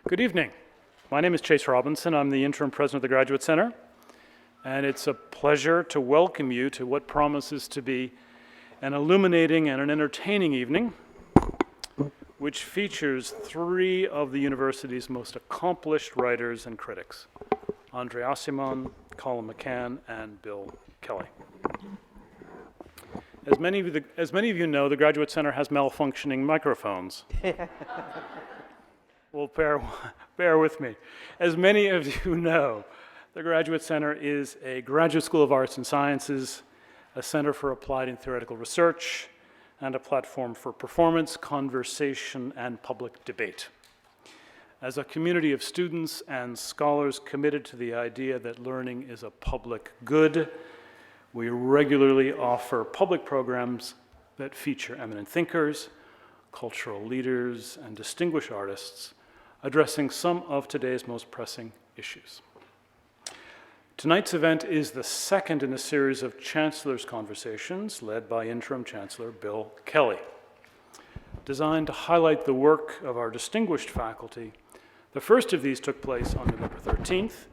Good evening. My name is Chase Robinson. I'm the interim president of the Graduate Center, and it's a pleasure to welcome you to what promises to be an illuminating and an entertaining evening, which features three of the university's most accomplished writers and critics, André Aciman, Colum McCann, and Bill Kelly. As many of you know, the Graduate Center has malfunctioning microphones. Well, bear with me. As many of you know, the Graduate Center is a graduate school of arts and sciences, a center for applied and theoretical research, and a platform for performance, conversation, and public debate. As a community of students and scholars committed to the idea that learning is a public good, we regularly offer public programs that feature eminent thinkers, cultural leaders, and distinguished artists addressing some of today's most pressing issues. Tonight's event is the second in a series of Chancellor's Conversations led by Interim Chancellor Bill Kelly. Designed to highlight the work of our distinguished faculty, the first of these took place on November 13th,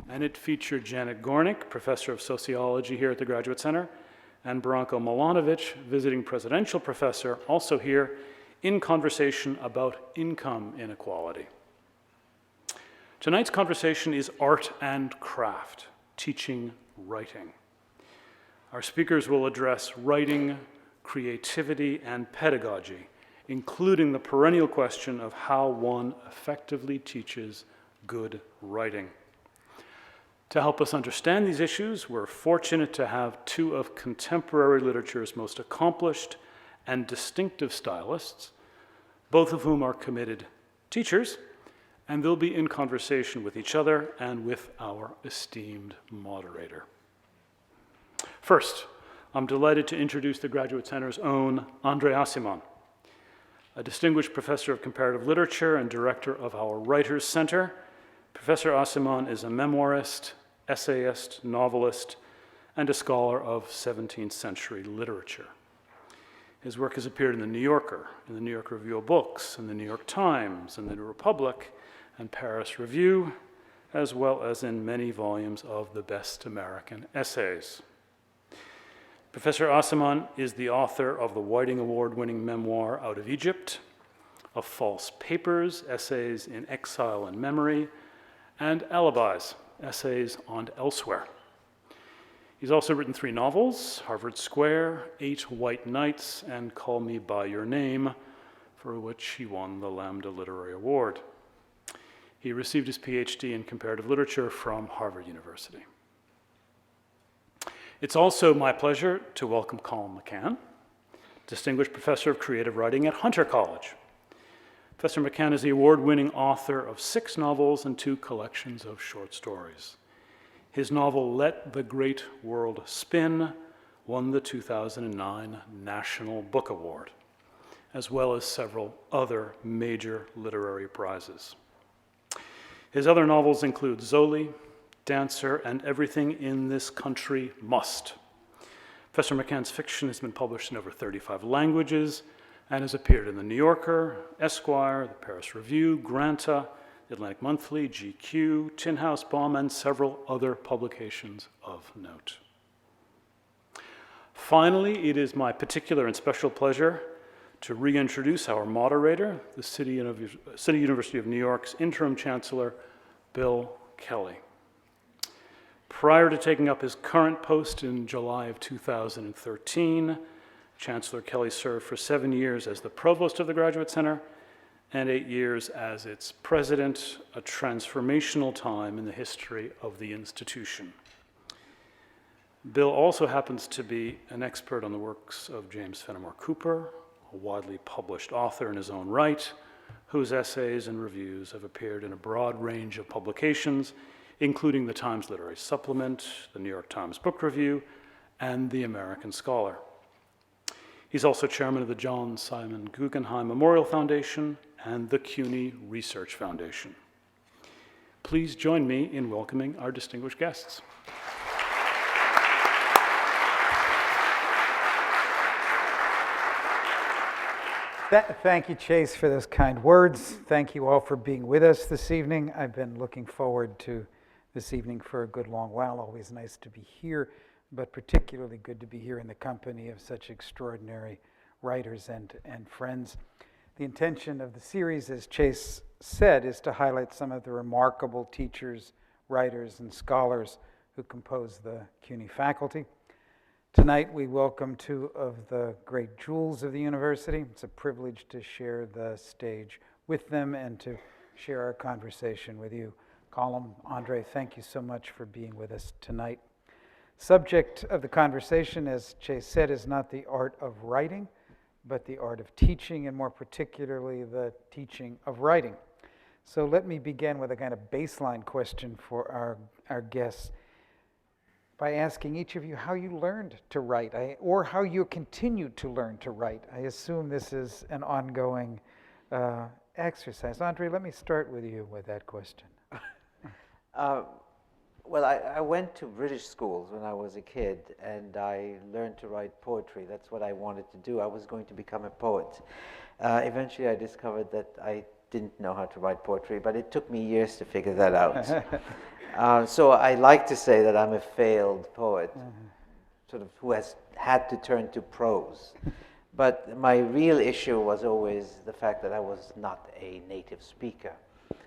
and it featured Janet Gornick, Professor of Sociology here at the Graduate Center, and Branko Milanovic, Visiting Presidential Professor, also here, in conversation about income inequality. Tonight's conversation is art and craft, teaching writing. Our speakers will address writing, creativity, and pedagogy, including the perennial question of how one effectively teaches good writing. To help us understand these issues, we're fortunate to have two of contemporary literature's most accomplished and distinctive stylists, both of whom are committed teachers, and they'll be in conversation with each other and with our esteemed moderator. First, I'm delighted to introduce the Graduate Center's own André Aciman, a distinguished professor of comparative literature and director of our Writers' Center. Professor Aciman is a memoirist, essayist, novelist, and a scholar of 17th century literature. His work has appeared in The New Yorker, in the New York Review of Books, in the New York Times, in the New Republic, and Paris Review, as well as in many volumes of the Best American Essays. Professor Aciman is the author of the Whiting Award-winning memoir Out of Egypt, of False Papers, Essays in Exile and Memory, and Alibis, Essays on Elsewhere. He's also written 3 novels, Harvard Square, 8 White Nights, and Call Me By Your Name, for which he won the Lambda Literary Award. He received his PhD in comparative literature from Harvard University. It's also my pleasure to welcome Colum McCann, Distinguished Professor of Creative Writing at Hunter College. Professor McCann is the award-winning author of 6 novels and 2 collections of short stories. His novel, Let the Great World Spin, won the 2009 National Book Award, as well as several other major literary prizes. His other novels include Zoli, Dancer, and Everything in This Country Must. Professor McCann's fiction has been published in over 35 languages and has appeared in The New Yorker, Esquire, the Paris Review, Granta, Atlantic Monthly, GQ, Tin House Bomb, and several other publications of note. Finally, it is my particular and special pleasure to reintroduce our moderator, the City University of New York's Interim Chancellor, Bill Kelly. Prior to taking up his current post in July of 2013, Chancellor Kelly served for 7 years as the provost of the Graduate Center and 8 years as its president, a transformational time in the history of the institution. Bill also happens to be an expert on the works of James Fenimore Cooper, a widely published author in his own right, whose essays and reviews have appeared in a broad range of publications, including the Times Literary Supplement, the New York Times Book Review, and the American Scholar. He's also chairman of the John Simon Guggenheim Memorial Foundation and the CUNY Research Foundation. Please join me in welcoming our distinguished guests. Thank you, Chase, for those kind words. Thank you all for being with us this evening. I've been looking forward to this evening for a good long while. Always nice to be here, but particularly good to be here in the company of such extraordinary writers and friends. The intention of the series, as Chase said, is to highlight some of the remarkable teachers, writers, and scholars who compose the CUNY faculty. Tonight we welcome two of the great jewels of the university. It's a privilege to share the stage with them and to share our conversation with you. Colum, André, thank you so much for being with us tonight. Subject of the conversation, as Chase said, is not the art of writing, but the art of teaching, and more particularly the teaching of writing. So let me begin with a kind of baseline question for our guests by asking each of you how you learned to write, or how you continue to learn to write. I assume this is an ongoing exercise. André, let me start with you with that question. Well, I went to British schools when I was a kid, and I learned to write poetry. That's what I wanted to do. I was going to become a poet. Eventually, I discovered that I didn't know how to write poetry, but it took me years to figure that out. So I like to say that I'm a failed poet, sort of who has had to turn to prose. But my real issue was always the fact that I was not a native speaker.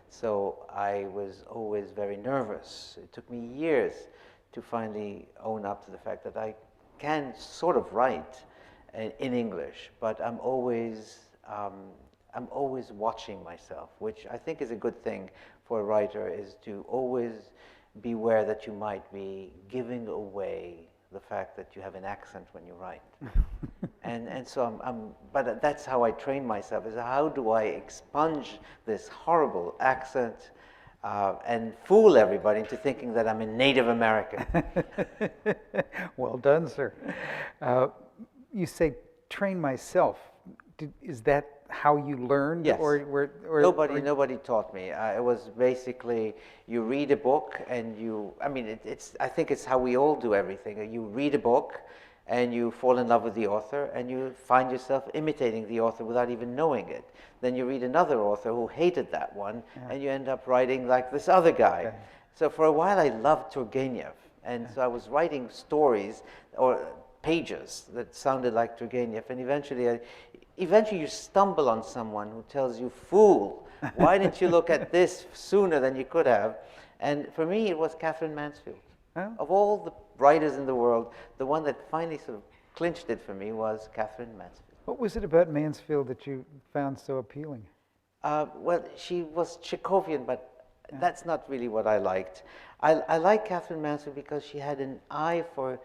So I was always very nervous. It took me years to finally own up to the fact that I can sort of write in English, but I'm always watching myself, which I think is a good thing for a writer, is to always beware that you might be giving away the fact that you have an accent when you write. And so but that's how I train myself, is how do I expunge this horrible accent and fool everybody into thinking that I'm a Native American. Well done, sir. You say train myself. Is that how you learned? Yes. Or Nobody taught me. It was basically, you read a book and I think it's how we all do everything. You read a book and you fall in love with the author and you find yourself imitating the author without even knowing it. Then you read another author who hated that one, and you end up writing like this other guy. Okay. So for a while I loved Turgenev, and so I was writing stories or pages that sounded like Turgenev, and eventually you stumble on someone who tells you, "Fool, why didn't you look at this sooner than you could have?" And for me, it was Catherine Mansfield. Oh. Of all the writers in the world, the one that finally sort of clinched it for me was Catherine Mansfield. What was it about Mansfield that you found so appealing? Well, she was Chekhovian, but that's not really what I liked. I like Catherine Mansfield because she had an eye for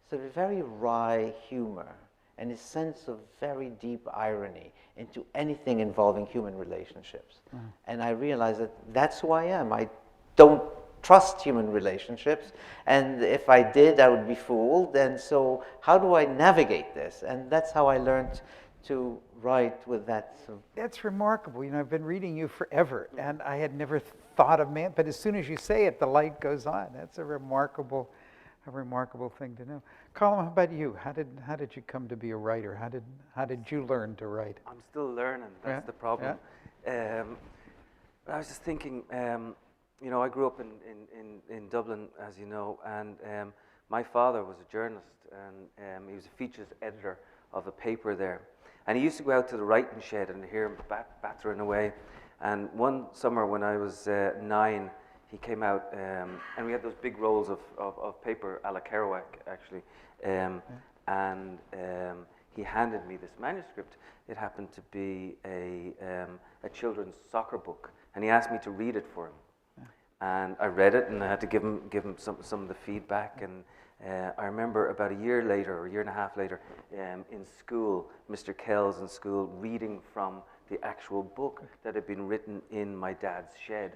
sort of very wry humor and a sense of very deep irony into anything involving human relationships. And I realized that that's who I am. I don't trust human relationships, and if I did, I would be fooled. And so how do I navigate this? And that's how I learned to write with that. That's remarkable. You know, I've been reading you forever, and I had never thought of but as soon as you say it, the light goes on. That's a remarkable thing to know. Colum, how about you? How did you come to be a writer? How did you learn to write? I'm still learning. That's the problem. Yeah. I was just thinking. You know, I grew up in Dublin, as you know, and my father was a journalist, and he was a features editor of a paper there. And he used to go out to the writing shed and hear him battering away. And one summer when I was 9, he came out, and we had those big rolls of paper, a la Kerouac, actually. And he handed me this manuscript. It happened to be a children's soccer book, and he asked me to read it for him. And I read it, and I had to give him some of the feedback. And I remember about a year later, or a year and a half later, in school, Mr. Kells in school, reading from the actual book that had been written in my dad's shed.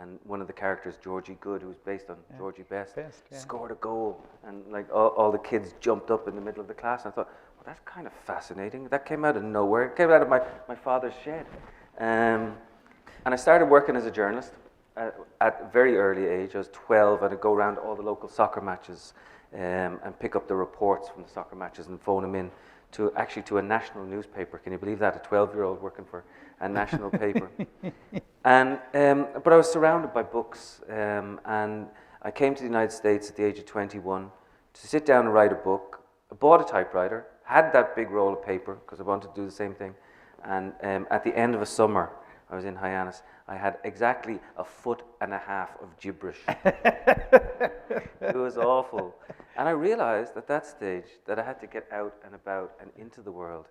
And one of the characters, Georgie Good, who was based on Georgie Best, scored a goal. And like all the kids jumped up in the middle of the class. And I thought, well, that's kind of fascinating. That came out of nowhere. It came out of my father's shed. And I started working as a journalist. At a very early age. I was 12, and I'd go around all the local soccer matches and pick up the reports from the soccer matches and phone them in to a national newspaper. Can you believe that? A 12-year-old working for a national paper. And but I was surrounded by books, and I came to the United States at the age of 21 to sit down and write a book. I bought a typewriter, had that big roll of paper because I wanted to do the same thing. And at the end of a summer, I was in Hyannis, I had exactly 1.5 foot of gibberish. It was awful. And I realized at that stage that I had to get out and about and into the world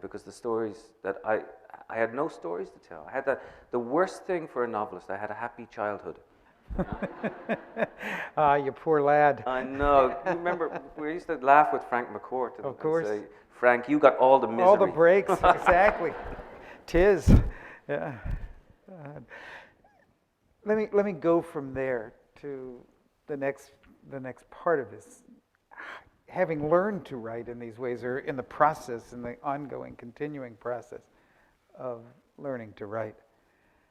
because the stories that I had no stories to tell. I had the worst thing for a novelist, I had a happy childhood. Ah, you poor lad. I know. Remember, we used to laugh with Frank McCourt Of course. and say, Frank, you got all the misery. All the breaks, exactly. Tis. Yeah. Let me go from there to the next part of this. Having learned to write in these ways, or in the process, in the ongoing, continuing process of learning to write,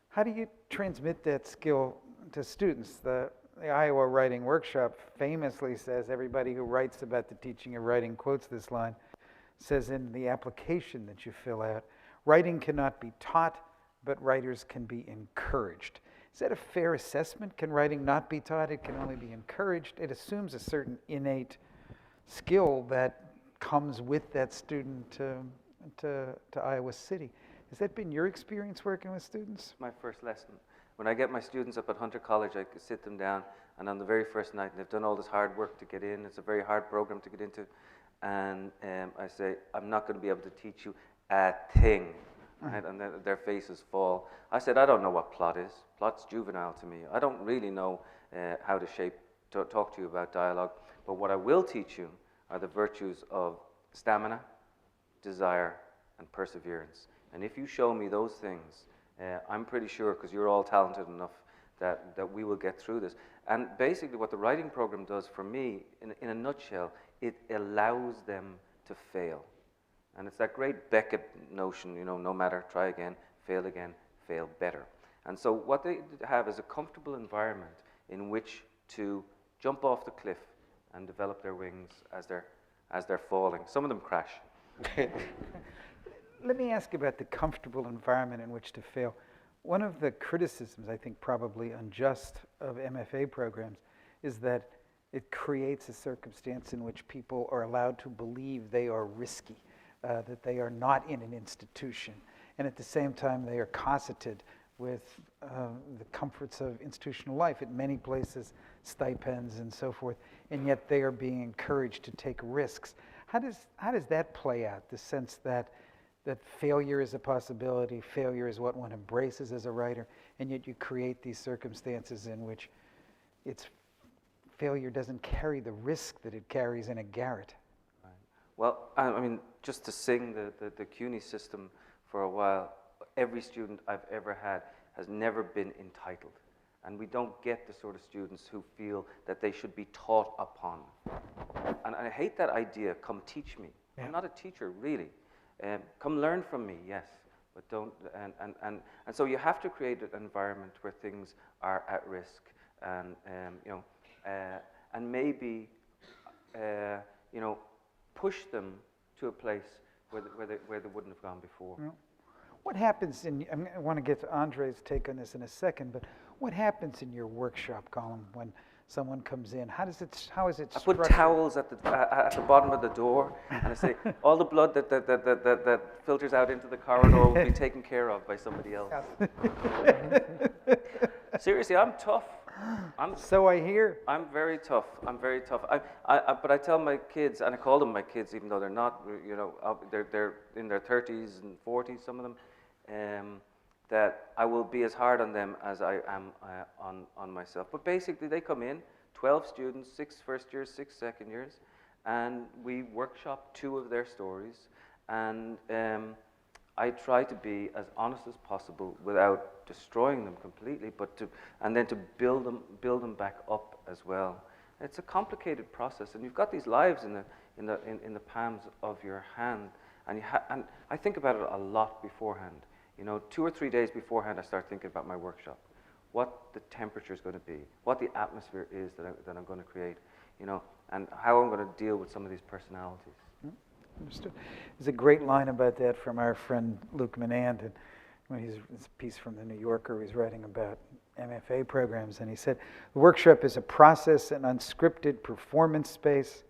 how do you transmit that skill to students? The Iowa Writing Workshop famously says, everybody who writes about the teaching of writing quotes this line, says in the application that you fill out, writing cannot be taught, but writers can be encouraged. Is that a fair assessment? Can writing not be taught? It can only be encouraged. It assumes a certain innate skill that comes with that student to Iowa City. Has that been your experience working with students? My first lesson. When I get my students up at Hunter College, I sit them down, and on the very first night, they've done all this hard work to get in. It's a very hard program to get into. And I say, I'm not going to be able to teach you a thing. Right? And then their faces fall. I said, I don't know what plot is. Plot's juvenile to me. I don't really know how to talk to you about dialogue. But what I will teach you are the virtues of stamina, desire, and perseverance. And if you show me those things, I'm pretty sure, because you're all talented enough, that we will get through this. And basically what the writing program does for me, in a nutshell, it allows them to fail. And it's that great Beckett notion, no matter, try again, fail better. And so what they have is a comfortable environment in which to jump off the cliff and develop their wings as they're falling. Some of them crash. Let me ask about the comfortable environment in which to fail. One of the criticisms, I think probably unjust, of MFA programs is that it creates a circumstance in which people are allowed to believe they are risky, that they are not in an institution, and at the same time they are cosseted with the comforts of institutional life. At many places, stipends and so forth, and yet they are being encouraged to take risks. How does that play out, the sense that failure is a possibility, failure is what one embraces as a writer, and yet you create these circumstances in which failure doesn't carry the risk that it carries in a garret? Right. Well, I mean, just to sing the CUNY system for a while, every student I've ever had has never been entitled. And we don't get the sort of students who feel that they should be taught upon. And I hate that idea, come teach me. Yeah. I'm not a teacher, really. Come learn from me, yes, but don't, and so you have to create an environment where things are at risk, and and maybe push them to a place where they wouldn't have gone before. Well, what happens I want to get to Andre's take on this in a second, but what happens in your workshop, Colum, when someone comes in? How is it structured? I put towels at the bottom of the door, and I say all the blood that filters out into the corridor will be taken care of by somebody else. Seriously, I'm tough. So I hear. I'm very tough. But I tell my kids, and I call them my kids, even though they're not. They're in their 30s and 40s, some of them. That I will be as hard on them as I am on myself. But basically, they come in, 12 students, 6 first years, 6 second years, and we workshop 2 of their stories, and I try to be as honest as possible without destroying them completely, and then to build them back up as well. It's a complicated process, and you've got these lives in the palms of your hand, and I think about it a lot beforehand. 2 or 3 days beforehand, I start thinking about my workshop, what the temperature is going to be, what the atmosphere is that I'm going to create, and how I'm going to deal with some of these personalities. Understood. There's a great line about that from our friend Luke Menand, and when it's a piece from the New Yorker, he's writing about MFA programs, and he said, the workshop is a process, an unscripted performance space,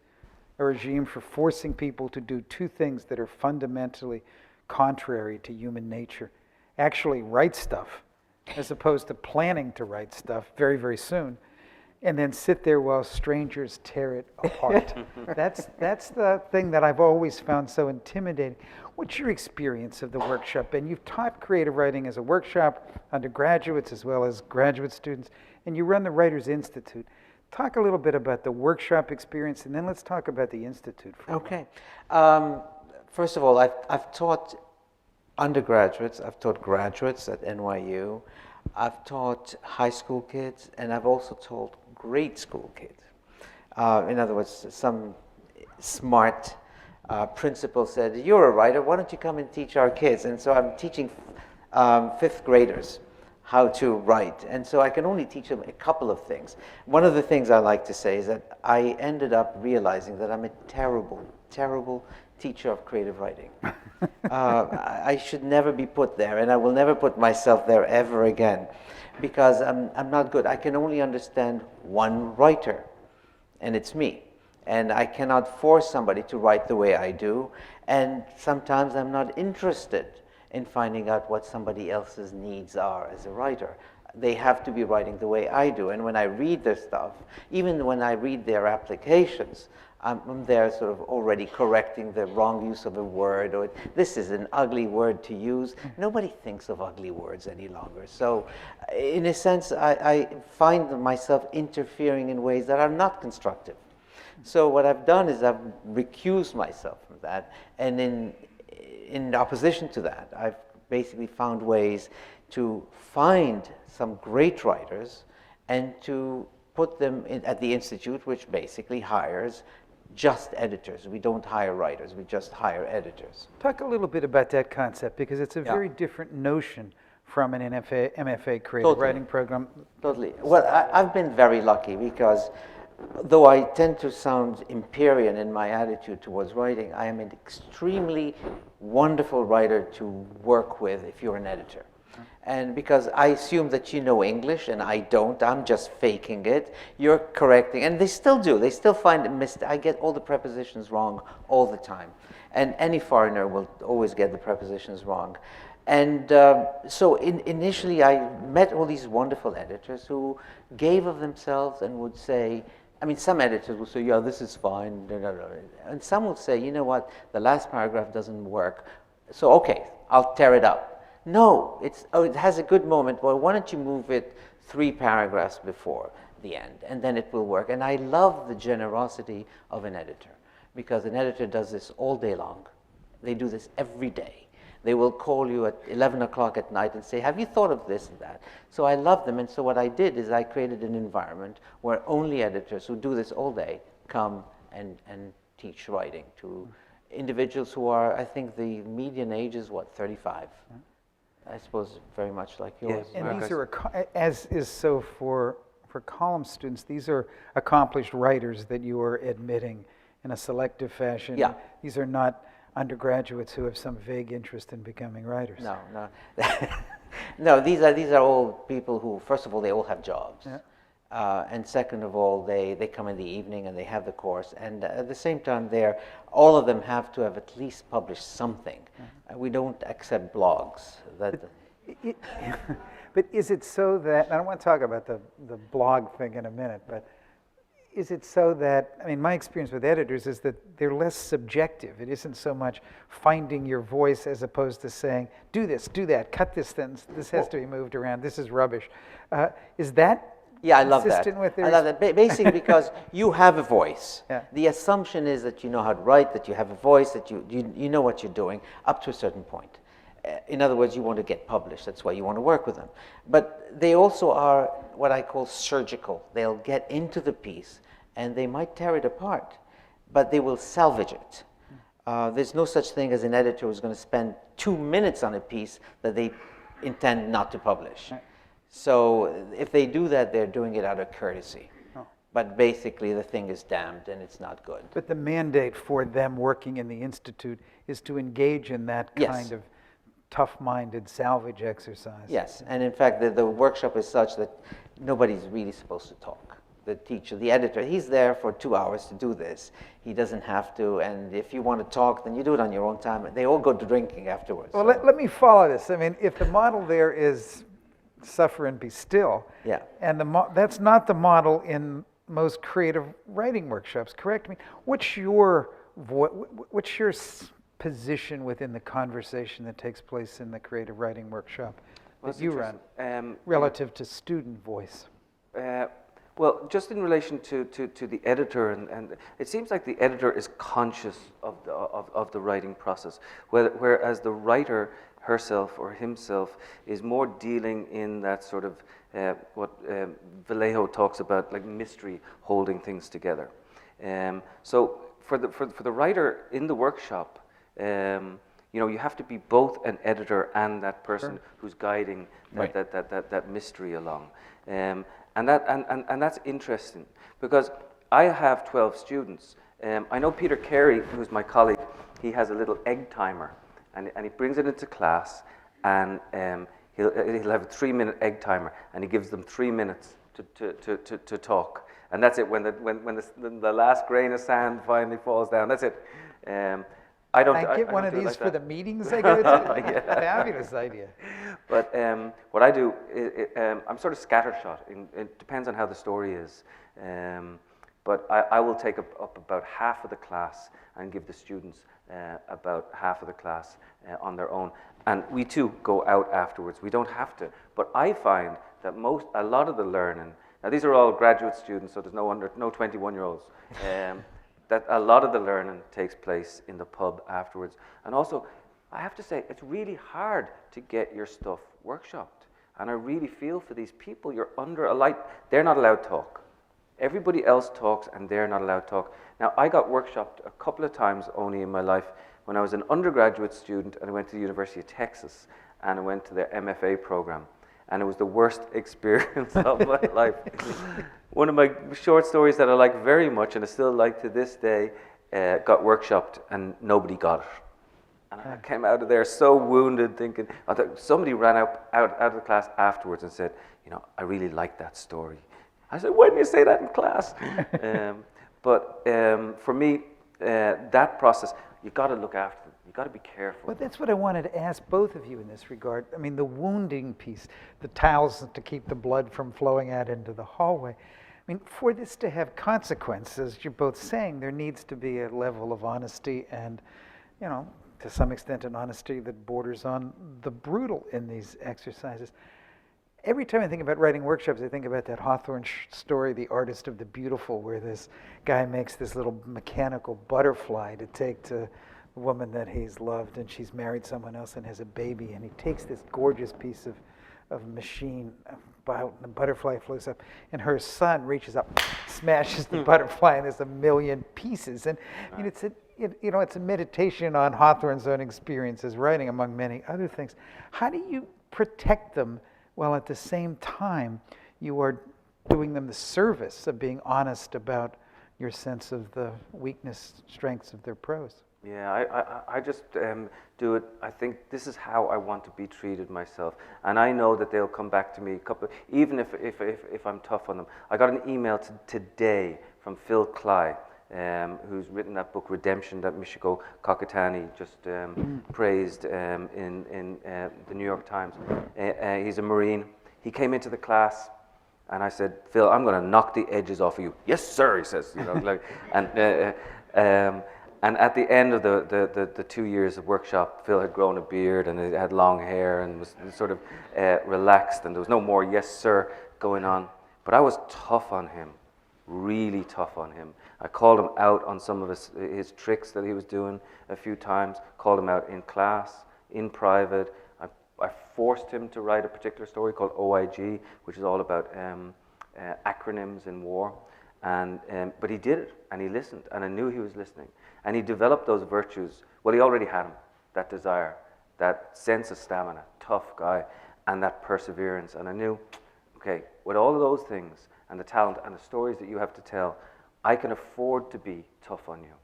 a regime for forcing people to do two things that are fundamentally contrary to human nature. Actually write stuff, as opposed to planning to write stuff very, very soon, and then sit there while strangers tear it apart. That's the thing that I've always found so intimidating. What's your experience of the workshop? And you've taught creative writing as a workshop, undergraduates as well as graduate students, and you run the Writers Institute. Talk a little bit about the workshop experience, and then let's talk about the Institute. Okay. First of all, I've taught undergraduates, I've taught graduates at NYU, I've taught high school kids, and I've also taught grade school kids. In other words, some smart principal said, you're a writer, why don't you come and teach our kids? And so I'm teaching fifth graders how to write. And so I can only teach them a couple of things. One of the things I like to say is that I ended up realizing that I'm a terrible, terrible teacher of creative writing. I should never be put there, and I will never put myself there ever again, because I'm not good. I can only understand one writer, and it's me. And I cannot force somebody to write the way I do, and sometimes I'm not interested in finding out what somebody else's needs are as a writer. They have to be writing the way I do, and when I read their stuff, even when I read their applications, I'm there sort of already correcting the wrong use of a word, or this is an ugly word to use. Nobody thinks of ugly words any longer. So in a sense, I find myself interfering in ways that are not constructive. So what I've done is I've recused myself from that, and in opposition to that, I've basically found ways to find some great writers and to put them at the Institute, which basically hires just editors. We don't hire writers, we just hire editors. Talk a little bit about that concept, because it's a very different notion from an MFA creative writing program. Totally. Well, I've been very lucky, because though I tend to sound Empyrean in my attitude towards writing, I am an extremely wonderful writer to work with if you're an editor. And because I assume that you know English, and I don't, I'm just faking it. You're correcting, and they still do. They still find I get all the prepositions wrong all the time. And any foreigner will always get the prepositions wrong. And so initially I met all these wonderful editors who gave of themselves and would say, I mean, some editors will say, yeah, this is fine. And some will say, you know what, the last paragraph doesn't work. So, okay, I'll tear it up. No, it has a good moment. Well, why don't you move it 3 paragraphs before the end, and then it will work. And I love the generosity of an editor, because an editor does this all day long. They do this every day. They will call you at 11 o'clock at night and say, have you thought of this and that? So I love them, and so what I did is I created an environment where only editors who do this all day come and teach writing to individuals who are, I think the median age is what, 35? I suppose very much like yours. Yeah. And these are, as is so for Colum students, these are accomplished writers that you are admitting in a selective fashion. Yeah. These are not undergraduates who have some vague interest in becoming writers. No, no. No, these are all people who, first of all, they all have jobs. Yeah. And second of all, they come in the evening and they have the course. And at the same time, all of them have to have at least published something. We don't accept blogs. But is it so that, I don't want to talk about the blog thing in a minute, but is it so that, I mean, my experience with editors is that they're less subjective. It isn't so much finding your voice as opposed to saying, do this, do that, cut this sentence, this has to be moved around, this is rubbish. Is that I love that. consistent with their... I love that. Basically because you have a voice. Yeah. The assumption is that you know how to write, that you have a voice, that you know what you're doing up to a certain point. In other words, you want to get published. That's why you want to work with them. But they also are what I call surgical. They'll get into the piece and they might tear it apart, but they will salvage it. There's no such thing as an editor who's going to spend 2 minutes on a piece that they intend not to publish. Right. So if they do that, they're doing it out of courtesy. Oh. But basically, the thing is damned and it's not good. But the mandate for them working in the Institute is to engage in that Yes. kind of tough-minded salvage exercise. Yes, and in fact, the workshop is such that nobody's really supposed to talk. The teacher, the editor, he's there for 2 hours to do this. He doesn't have to, and if you want to talk, then you do it on your own time. They all go to drinking afterwards. Well, so- let me follow this. I mean, if the model there is suffer and be still, Yeah. and that's not the model in most creative writing workshops, correct me? What's your position within the conversation that takes place in the creative writing workshop Well, that you run interesting. relative to student voice? Well, just in relation to the editor, and it seems like the editor is conscious of the writing process, whereas the writer herself or himself is more dealing in that sort of what Vallejo talks about, like mystery, holding things together. So for the writer in the workshop, you have to be both an editor and that person who's guiding that mystery along. And that's interesting because I have 12 students. I know Peter Carey, who's my colleague, he has a little egg timer, and he brings it into class, and he'll have a 3-minute egg timer, and he gives them 3 minutes to talk, and that's it. When the last grain of sand finally falls down, that's it. I don't. I get one of these like for that. the meetings I go to. Fabulous idea. But what I do, I'm sort of scattershot. It depends on how the story is. But I will take up about half of the class and give the students about half of the class on their own. And we too go out afterwards. We don't have to. But I find that a lot of the learning, now these are all graduate students, so there's no 21-year-olds. That a lot of the learning takes place in the pub afterwards. And also, I have to say, it's really hard to get your stuff workshopped. And I really feel for these people. You're under a light. They're not allowed to talk. Everybody else talks, and they're not allowed to talk. Now, I got workshopped a couple of times only in my life when I was an undergraduate student, and I went to the University of Texas, and I went to their MFA program. And it was the worst experience of my life. One of my short stories that I like very much, and I still like to this day, got workshopped and nobody got it. And I came out of there so wounded, thinking, I thought somebody ran out of the class afterwards and said, I really like that story. I said, why didn't you say that in class? But for me, that process, you've got to look after them. You've got to be careful. Well, that's what I wanted to ask both of you in this regard. I mean, the wounding piece, the towels to keep the blood from flowing out into the hallway. I mean, for this to have consequences, you're both saying there needs to be a level of honesty and, to some extent, an honesty that borders on the brutal in these exercises. Every time I think about writing workshops, I think about that Hawthorne story, The Artist of the Beautiful, where this guy makes this little mechanical butterfly to take to the woman that he's loved, and she's married someone else and has a baby, and he takes this gorgeous piece of machine about, and the butterfly floats up, and her son reaches up, smashes the butterfly, and there's a million pieces. And it's a meditation on Hawthorne's own experience as writing, among many other things. How do you protect them while at the same time you are doing them the service of being honest about your sense of the weakness, strengths of their prose? Yeah, I just do it. I think this is how I want to be treated myself, and I know that they'll come back to me even if I'm tough on them. I got an email today from Phil Cly, who's written that book Redemption that Michiko Kakutani just praised in the New York Times. He's a Marine. He came into the class, and I said, Phil, I'm going to knock the edges off of you. Yes, sir, he says. And at the end of the 2 years of workshop, Phil had grown a beard and he had long hair and was sort of relaxed, and there was no more yes sir going on. But I was tough on him, really tough on him. I called him out on some of his tricks that he was doing a few times, called him out in class, in private. I forced him to write a particular story called OIG, which is all about acronyms in war. But he did it, and he listened, and I knew he was listening. And he developed those virtues. Well, he already had them, that desire, that sense of stamina, tough guy, and that perseverance. And I knew, okay, with all of those things, and the talent and the stories that you have to tell, I can afford to be tough on you.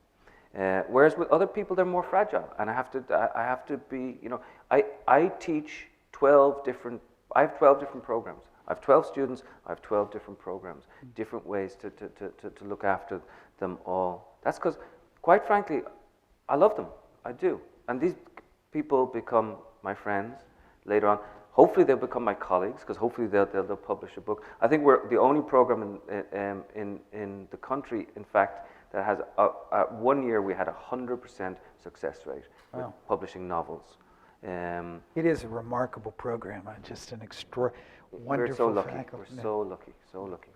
Whereas with other people, they're more fragile, and I have to be, you know, I teach 12 different, I have 12 different programs. I have 12 students, I have 12 different programs, different ways to look after them all. That's because, quite frankly, I love them, I do. And these people become my friends later on. Hopefully they'll become my colleagues, because hopefully they'll publish a book. I think we're the only program in the country, in fact, that has 1 year we had 100% success rate with publishing novels. It is a remarkable program, just an wonderful faculty. We're so lucky, so lucky.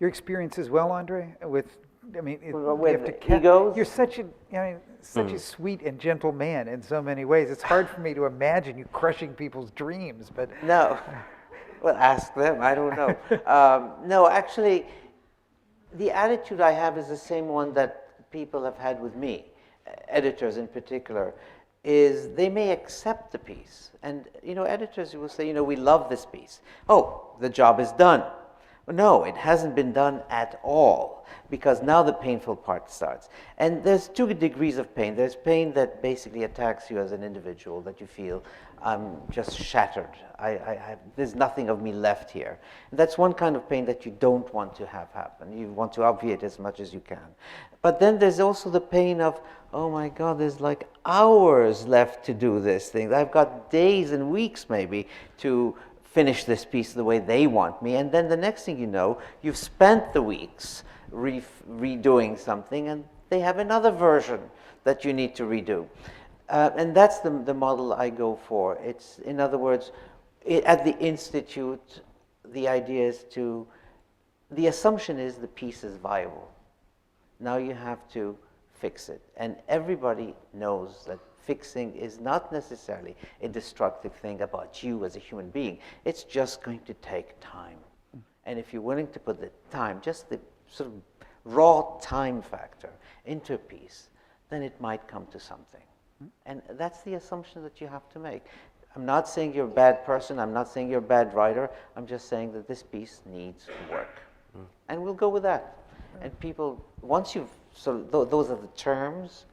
Your experience as well, Andre, with, I mean, with egos? you're such a sweet and gentle man in so many ways. It's hard for me to imagine you crushing people's dreams, but... No. Well, ask them, I don't know. No, actually, the attitude I have is the same one that people have had with me, editors in particular, is they may accept the piece. And, you know, editors will say, you know, we love this piece. Oh, the job is done. No, it hasn't been done at all, because now the painful part starts. And there's 2 degrees of pain. There's pain that basically attacks you as an individual, that you feel, I'm just shattered. There's nothing of me left here. And that's one kind of pain that you don't want to have happen. You want to obviate as much as you can. But then there's also the pain of, oh my God, there's like hours left to do this thing. I've got days and weeks maybe to finish this piece the way they want me, and then the next thing you know, you've spent the weeks redoing something, and they have another version that you need to redo. And that's the model I go for. It's, in other words, at the Institute, the idea is the assumption is the piece is viable. Now you have to fix it. And everybody knows that fixing is not necessarily a destructive thing about you as a human being. It's just going to take time. And if you're willing to put the time, just the sort of raw time factor into a piece, then it might come to something. And that's the assumption that you have to make. I'm not saying you're a bad person. I'm not saying you're a bad writer. I'm just saying that this piece needs work. And we'll go with that. And people, once you've, so those are the terms,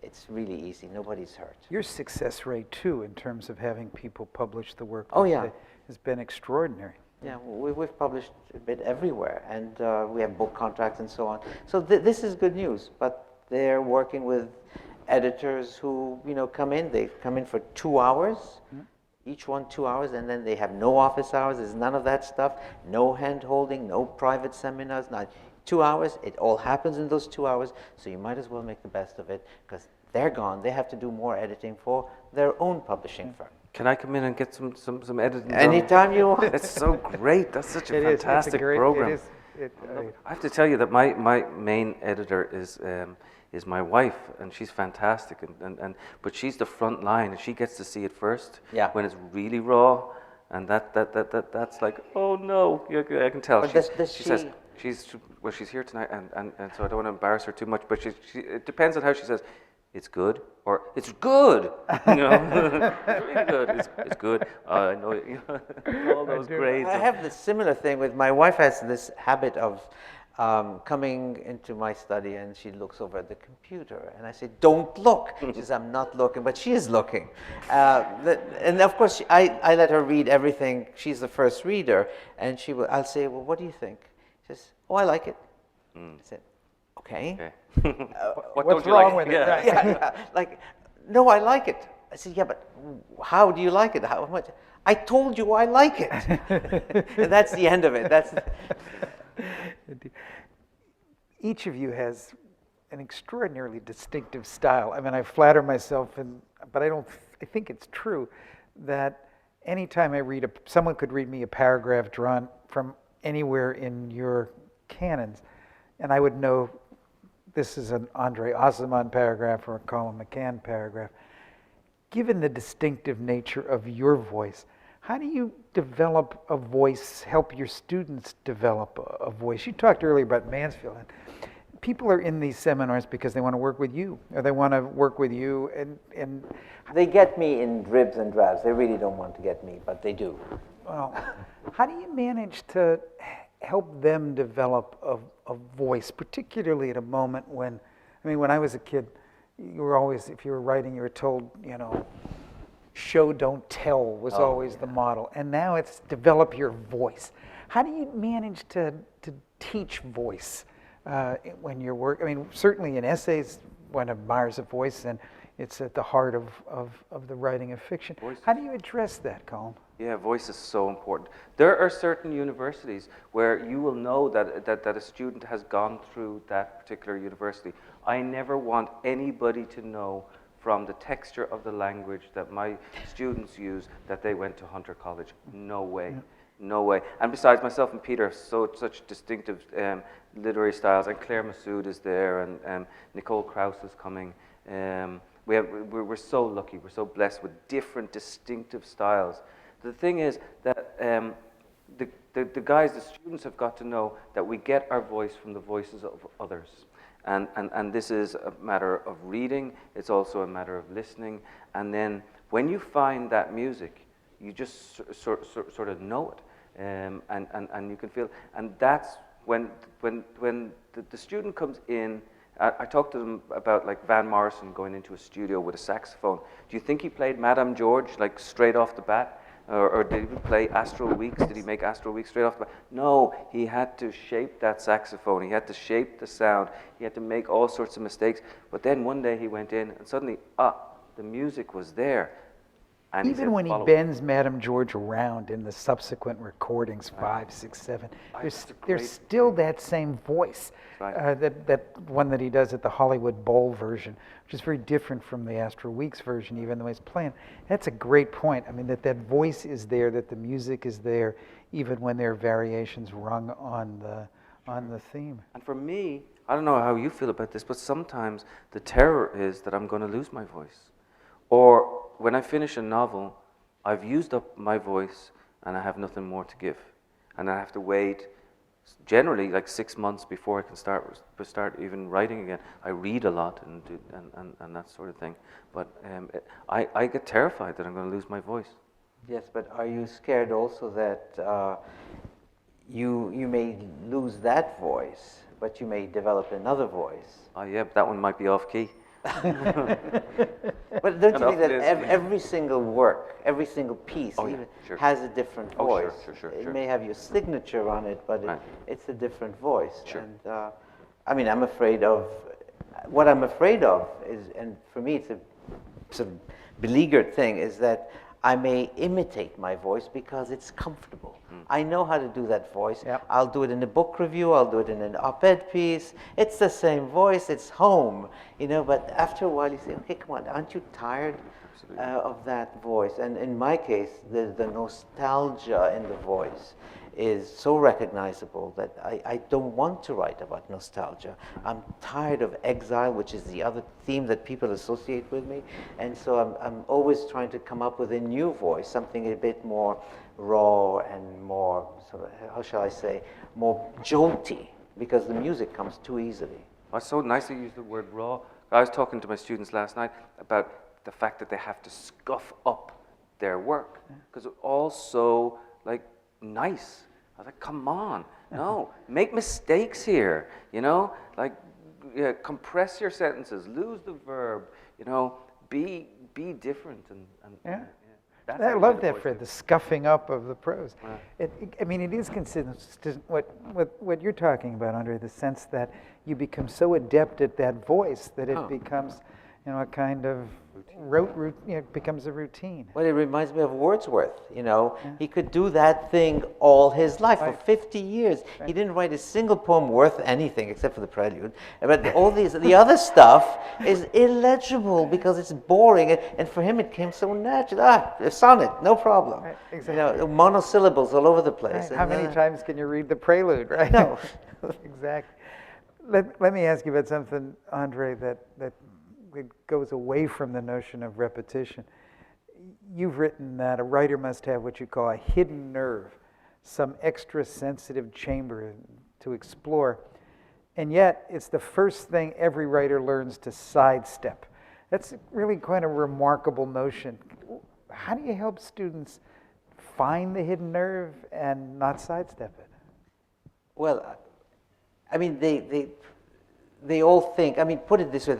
it's really easy. Nobody's hurt. Your success rate, too, in terms of having people publish the work has been extraordinary. Yeah, we've published a bit everywhere, and we have book contracts and so on. So this is good news, but they're working with editors who, you know, come in. They come in for 2 hours, each one 2 hours, and then they have no office hours. There's none of that stuff, no hand-holding, no private seminars, not 2 hours. It all happens in those 2 hours, so you might as well make the best of it, because they're gone. They have to do more editing for their own publishing firm. Can I come in and get some editing done? Anytime you want. It's so great. That's such a fantastic program. I have to tell you that my main editor is my wife, and she's fantastic. But she's the front line, and she gets to see it first. Yeah. When it's really raw, and that's like, oh no, I can tell. She says she's here tonight, and so I don't want to embarrass her too much. But it depends on how she says. It's good, or it's good, you know, it's really good, it's good, I know, you know, all those grades. I have this similar thing with, my wife has this habit of coming into my study, and she looks over at the computer, and I say, don't look. She says, I'm not looking, but she is looking. And of course, I let her read everything. She's the first reader, and I'll say, well, what do you think? She says, oh, I like it. I said, okay. What's wrong with it? Yeah. Yeah. Like, no, I like it. I said, yeah, but how do you like it? How much? I told you I like it. And that's the end of it. Each of you has an extraordinarily distinctive style. I mean, I flatter myself, but I think it's true that anytime I read someone could read me a paragraph drawn from anywhere in your canons, and I would know this is an André Aciman paragraph or a Colum McCann paragraph. Given the distinctive nature of your voice, how do you develop a voice, help your students develop a voice? You talked earlier about Mansfield. People are in these seminars because they want to work with you, or they want to work with you, and they get me in dribs and drabs. They really don't want to get me, but they do. Well, how do you manage to help them develop a voice, particularly at a moment when, I mean, when I was a kid, you were always, if you were writing, you were told, you know, show, don't tell was always the model. And now it's develop your voice. How do you manage to teach voice when you're working? I mean, certainly in essays, one admires a voice, and it's at the heart of the writing of fiction. How do you address that, Colum? Yeah, voice is so important. There are certain universities where you will know that a student has gone through that particular university. I never want anybody to know from the texture of the language that my students use that they went to Hunter College. No way. Yeah. No way. And besides, myself and Peter have such distinctive literary styles, and Claire Massoud is there, and Nicole Krauss is coming. We're so lucky, we're so blessed with different distinctive styles. The thing is that the guys, the students have got to know that we get our voice from the voices of others. And this is a matter of reading, it's also a matter of listening. And then when you find that music, you just sort of know it. And you can feel, and that's when the student comes in. I talked to them about like Van Morrison going into a studio with a saxophone. Do you think he played Madame George like straight off the bat? Or did he play Astral Weeks? Did he make Astral Weeks straight off the bat? No, he had to shape that saxophone. He had to shape the sound. He had to make all sorts of mistakes. But then one day he went in and suddenly, the music was there. And even when he bends Madame George around in the subsequent recordings, 5, 6, 7, there's still that same voice. Right. That one that he does at the Hollywood Bowl version, which is very different from the Astral Weeks version, even though he's playing. That's a great point. I mean, that voice is there, that the music is there, even when there are variations rung on the theme. And for me, I don't know how you feel about this, but sometimes the terror is that I'm going to lose my voice. Or when I finish a novel, I've used up my voice and I have nothing more to give. And I have to wait generally like 6 months before I can start even writing again. I read a lot and that sort of thing. But I get terrified that I'm going to lose my voice. Yes, but are you scared also that you may lose that voice, but you may develop another voice? Oh yeah, but that one might be off key. But don't you think that every single work, every single piece has a different voice? Sure. It may have your signature on it, but it's a different voice. Sure. And I mean, what I'm afraid of is, and for me it's a sort of beleaguered thing, is that I may imitate my voice because it's comfortable. I know how to do that voice. Yep. I'll do it in a book review, I'll do it in an op-ed piece. It's the same voice, it's home, but after a while you say, okay, come on, aren't you tired of that voice? And in my case, the nostalgia in the voice is so recognizable that I don't want to write about nostalgia. I'm tired of exile, which is the other theme that people associate with me. And so I'm always trying to come up with a new voice, something a bit more raw and more, sort of, how shall I say, more jolty, because the music comes too easily. It's so nice to use the word raw. I was talking to my students last night about the fact that they have to scuff up their work, because it's all so nice. I was like, come on, no, make mistakes here, compress your sentences, lose the verb, be different and I love that, Fred, the scuffing up of the prose. It is consistent what you're talking about, Andre, the sense that you become so adept at that voice that it becomes, a kind of it becomes a routine. Well, it reminds me of Wordsworth, He could do that thing all his life, for 50 years. Right. He didn't write a single poem worth anything except for the prelude. But all the other stuff is illegible because it's boring. And for him, it came so natural. A sonnet, no problem. Right, exactly. Monosyllables all over the place. Right. How many times can you read the prelude, right? No. Exactly. Let me ask you about something, Andre, that goes away from the notion of repetition. You've written that a writer must have what you call a hidden nerve, some extra sensitive chamber to explore, and yet it's the first thing every writer learns to sidestep. That's really quite a remarkable notion. How do you help students find the hidden nerve and not sidestep it? Well, I mean, they all think, I mean, put it this way,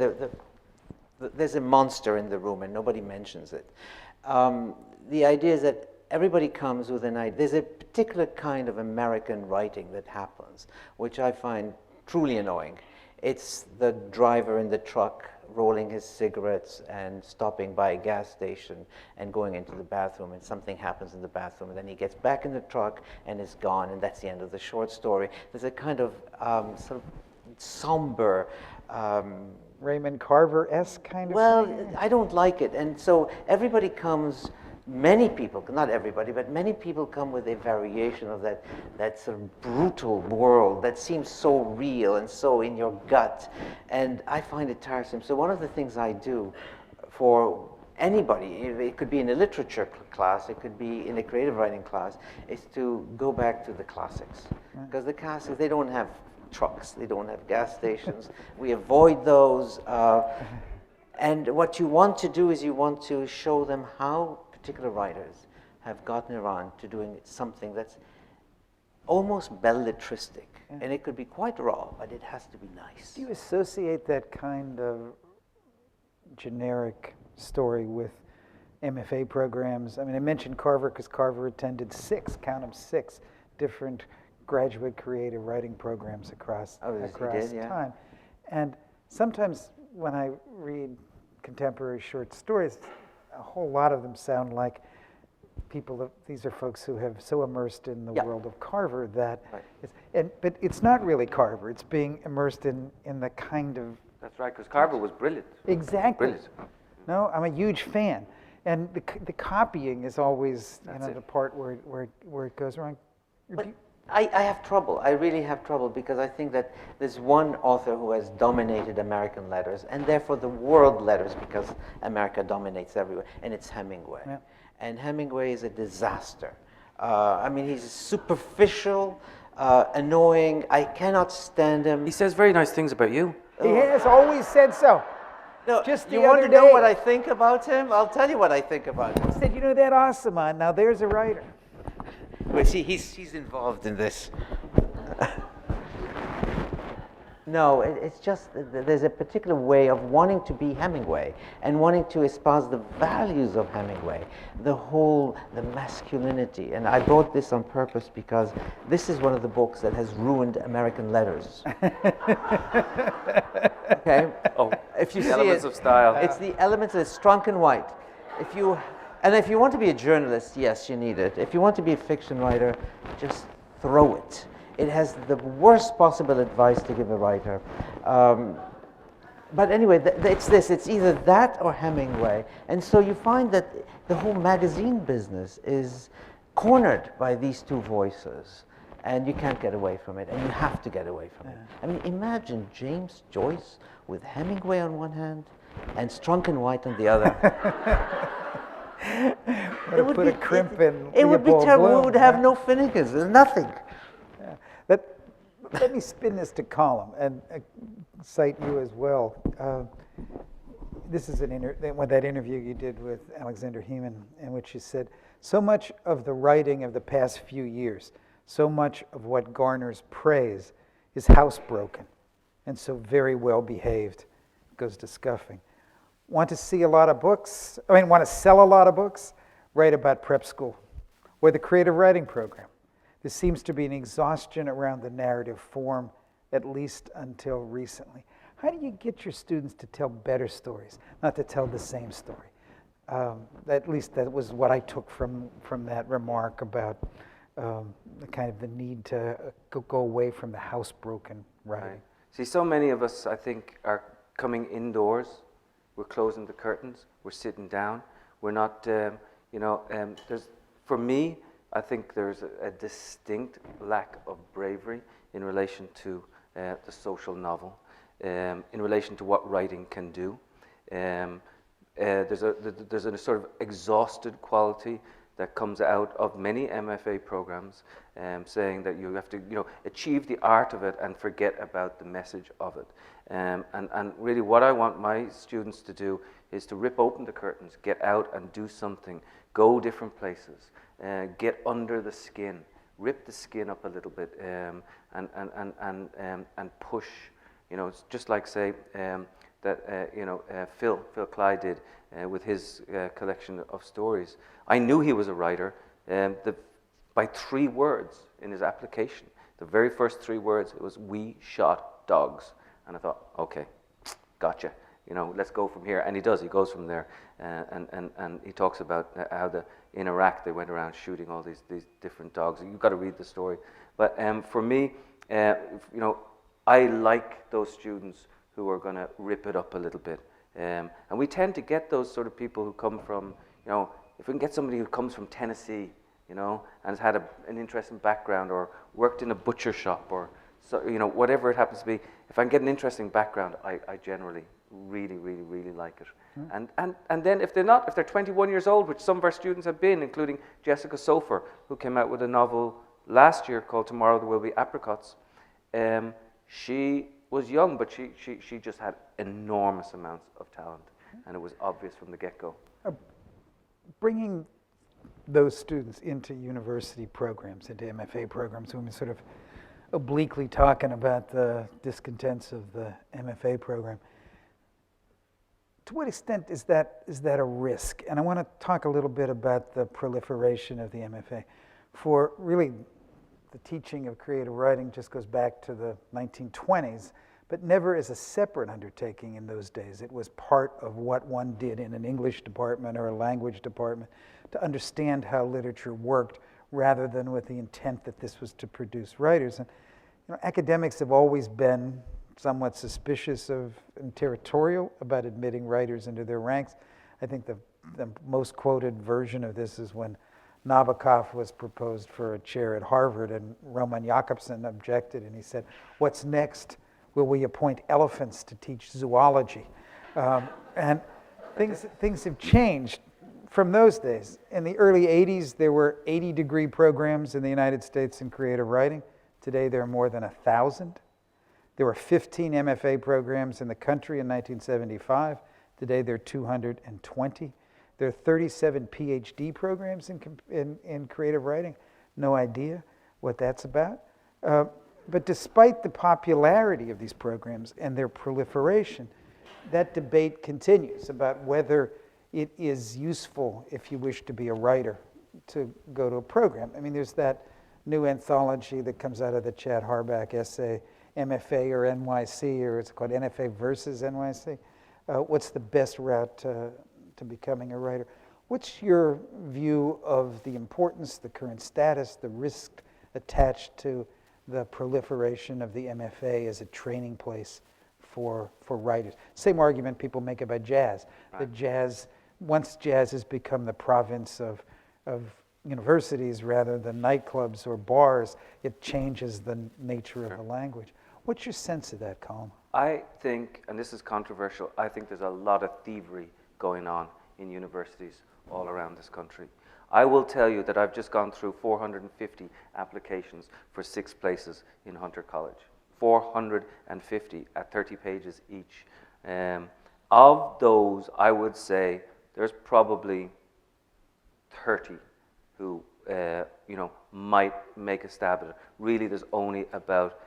there's a monster in the room and nobody mentions it. The idea is that everybody comes with an idea. There's a particular kind of American writing that happens, which I find truly annoying. It's the driver in the truck rolling his cigarettes and stopping by a gas station and going into the bathroom, and something happens in the bathroom, and then he gets back in the truck and is gone, and that's the end of the short story. There's a kind of sort of somber, Raymond Carver-esque kind of well, thing? I don't like it. And so everybody comes, many people, not everybody, but many people come with a variation of that sort of brutal world that seems so real and so in your gut. And I find it tiresome. So one of the things I do for anybody, it could be in a literature class, it could be in a creative writing class, is to go back to the classics. Because the classics, they don't have trucks, they don't have gas stations. We avoid those. And what you want to do is you want to show them how particular writers have gotten around to doing something that's almost belletristic. And it could be quite raw, but it has to be nice. Do you associate that kind of generic story with MFA programs? I mean, I mentioned Carver because Carver attended 6 different graduate creative writing programs across time. And sometimes when I read contemporary short stories, a whole lot of them sound like these are folks who have so immersed in the world of Carver that, but it's not really Carver, it's being immersed in the kind of... That's right, because Carver was brilliant. Exactly. Brilliant. No, I'm a huge fan. And the copying is always the part where it goes wrong. But I have trouble. I really have trouble because I think that there's one author who has dominated American letters, and therefore the world letters, because America dominates everywhere, and it's Hemingway. Yeah. And Hemingway is a disaster. I mean, he's superficial, annoying. I cannot stand him. He says very nice things about you. He has always said so. No, just you want to know what I think about him? I'll tell you what I think about him. He said, you know that Aciman, now there's a writer. Well, see, he's involved in this. No, it's just there's a particular way of wanting to be Hemingway and wanting to espouse the values of Hemingway, the masculinity. And I brought this on purpose because this is one of the books that has ruined American letters. Okay? Oh, if you the see elements of style. It's the elements of Strunk and White. If you want to be a journalist, yes, you need it. If you want to be a fiction writer, just throw it. It has the worst possible advice to give a writer. But anyway, it's either that or Hemingway. And so you find that the whole magazine business is cornered by these two voices. And you can't get away from it, and you have to get away from it. I mean, imagine James Joyce with Hemingway on one hand and Strunk and White on the other. It would put a crimp in. It would be terrible. We would have no Finnegans. There's nothing. Yeah. But let me spin this to Colum and cite you as well. This is that interview you did with Alexander Heman, in which you said, so much of the writing of the past few years, so much of what garners praise is housebroken and so very well behaved. Goes to scuffing. Want to see a lot of books? Want to sell a lot of books? Write about prep school or the creative writing program. There seems to be an exhaustion around the narrative form, at least until recently. How do you get your students to tell better stories, not to tell the same story? At least that was what I took from that remark about the kind of the need to go away from the housebroken writing. Right. See, so many of us, I think, are coming indoors. We're closing the curtains. We're sitting down. We're not, for me, I think there's a distinct lack of bravery in relation to the social novel, in relation to what writing can do. There's a sort of exhausted quality that comes out of many MFA programs, saying that you have to, achieve the art of it and forget about the message of it. And really, what I want my students to do is to rip open the curtains, get out and do something, go different places, get under the skin, rip the skin up a little bit, and push. You know, it's just like say Phil Clyde did with his collection of stories. I knew he was a writer by 3 words in his application. The very first 3 words, it was "we shot dogs," and I thought, okay, gotcha. You know, let's go from here. And he does. He goes from there, and he talks about how in Iraq they went around shooting all these different dogs. You've got to read the story. But for me, you know, I like those students who are going to rip it up a little bit. And we tend to get those sort of people who come from, you know, if we can get somebody who comes from Tennessee, you know, and has had an interesting background or worked in a butcher shop or, so, you know, whatever it happens to be. If I can get an interesting background, I generally really like it. And then if they're 21 years old, which some of our students have been, including Jessica Sofer, who came out with a novel last year called Tomorrow There Will Be Apricots. She was young, but she just had enormous amounts of talent, and it was obvious from the get-go. Bringing those students into university programs, into MFA programs, when we're sort of obliquely talking about the discontents of the MFA program, to what extent is that a risk? And I want to talk a little bit about the proliferation of the MFA. For really, the teaching of creative writing just goes back to the 1920s, but never as a separate undertaking in those days. It was part of what one did in an English department or a language department to understand how literature worked, rather than with the intent that this was to produce writers. And you know, academics have always been somewhat suspicious of and territorial about admitting writers into their ranks. I think the most quoted version of this is when Nabokov was proposed for a chair at Harvard, and Roman Jakobson objected, and he said, "What's next? Will we appoint elephants to teach zoology?" And things have changed from those days. In the early 80s, there were 80-degree programs in the United States in creative writing. Today, there are more than 1,000. There were 15 MFA programs in the country in 1975. Today, there are 220. There are 37 PhD programs in creative writing. No idea what that's about. But despite the popularity of these programs and their proliferation, that debate continues about whether it is useful, if you wish to be a writer, to go to a program. I mean, there's that new anthology that comes out of the Chad Harbach essay, MFA or NYC, or it's called NFA versus NYC. What's the best route to becoming a writer? What's your view of the importance, the current status, the risk attached to the proliferation of the MFA as a training place for writers? Same argument people make about jazz. Right. That once jazz has become the province of universities rather than nightclubs or bars, it changes the nature of the language. What's your sense of that, Colum? I think, and this is controversial, I think there's a lot of thievery going on in universities all around this country. I will tell you that I've just gone through 450 applications for 6 places in Hunter College. 450 at 30 pages each. Of those, I would say there's probably 30 who might make a stab at it. Really, there's only about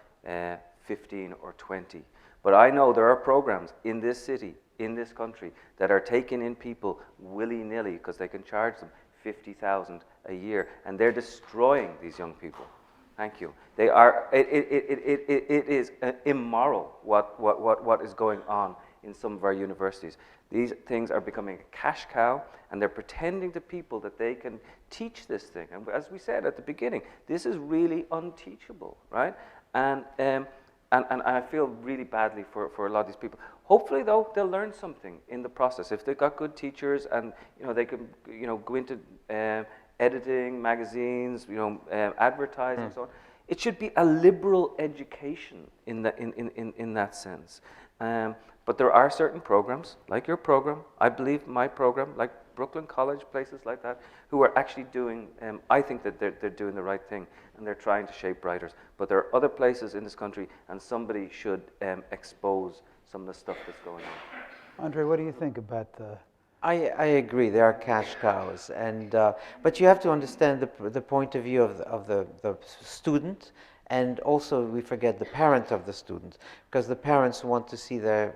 15 or 20. But I know there are programs in this city, in this country, that are taking in people willy-nilly because they can charge them $50,000 a year, and they're destroying these young people. Thank you. They are. It is immoral what is going on in some of our universities. These things are becoming a cash cow, and they're pretending to people that they can teach this thing. And as we said at the beginning, this is really unteachable, right? And I feel really badly for a lot of these people. Hopefully, though, they'll learn something in the process. If they've got good teachers and they can go into editing, magazines, advertising, and so on. It should be a liberal education in that sense. But there are certain programs, like your program, I believe my program, like Brooklyn College, places like that, who are actually doing, I think that they're doing the right thing, and they're trying to shape writers. But there are other places in this country, and somebody should expose some of the stuff that's going on. André, what do you think about the... I agree, there are cash cows, and but you have to understand the point of view of the student And also we forget the parent of the student, because the parents want to see their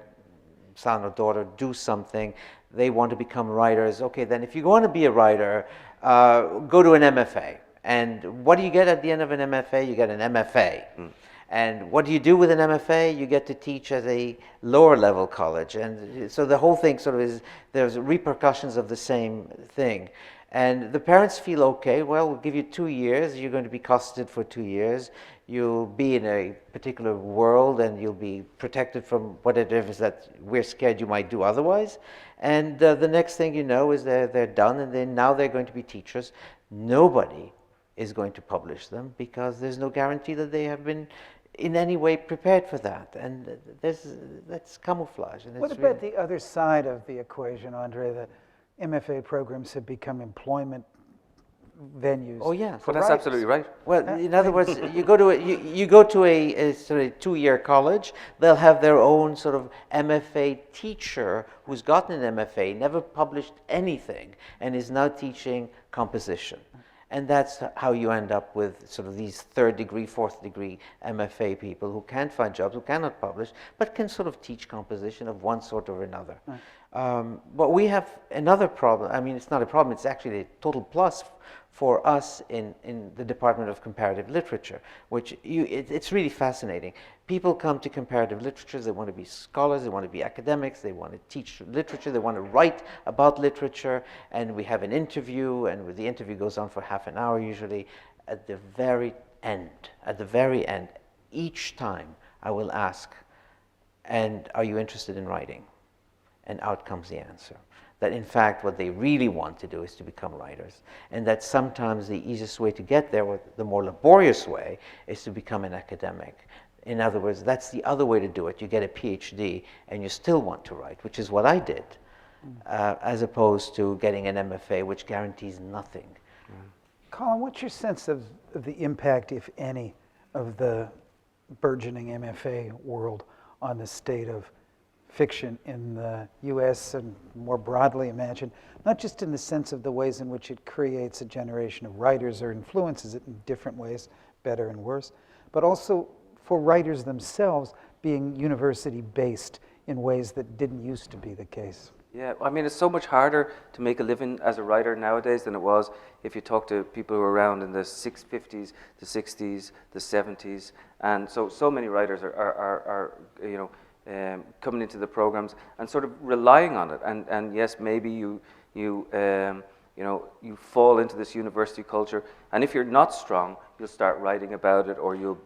son or daughter do something. They want to become writers. Okay, then if you want to be a writer, go to an MFA. And what do you get at the end of an MFA? You get an MFA. And what do you do with an MFA? You get to teach at a lower level college. And so the whole thing sort of is, there's repercussions of the same thing. And the parents feel, okay, well, we'll give you 2 years. You're going to be costed for 2 years. You'll be in a particular world and you'll be protected from whatever it is that we're scared you might do otherwise. And the next thing you know is they're done, and then now they're going to be teachers. Nobody is going to publish them because there's no guarantee that they have been in any way prepared for that. And that's camouflage. And What about the other side of the equation, Andre? That MFA programs have become employment venues. Oh yeah, Well, that's absolutely right. Well, in other words, you go to a sort of 2-year college. They'll have their own sort of MFA teacher who's gotten an MFA, never published anything, and is now teaching composition. And that's how you end up with sort of these 3rd degree, 4th degree MFA people who can't find jobs, who cannot publish, but can sort of teach composition of one sort or another. Right. But we have another problem. I mean, it's not a problem, it's actually a total plus for us in the Department of Comparative Literature, which it's really fascinating. People come to comparative literature, they want to be scholars, they want to be academics, they want to teach literature, they want to write about literature, and we have an interview, and the interview goes on for half an hour usually. At the very end, each time I will ask, and are you interested in writing? And out comes the answer. That in fact what they really want to do is to become writers, and that sometimes the easiest way to get there, or the more laborious way, is to become an academic. In other words, that's the other way to do it. You get a PhD and you still want to write, which is what I did, as opposed to getting an MFA, which guarantees nothing. Colum, what's your sense of the impact, if any, of the burgeoning MFA world on the state of fiction in the U.S. and more broadly imagine, not just in the sense of the ways in which it creates a generation of writers or influences it in different ways, better and worse, but also for writers themselves being university-based in ways that didn't used to be the case? Yeah, I mean, it's so much harder to make a living as a writer nowadays than it was if you talk to people who were around in the 50s, the 60s, the 70s, and so many writers are coming into the programs and sort of relying on it. And yes, maybe you fall into this university culture, and if you're not strong, you'll start writing about it, or you'll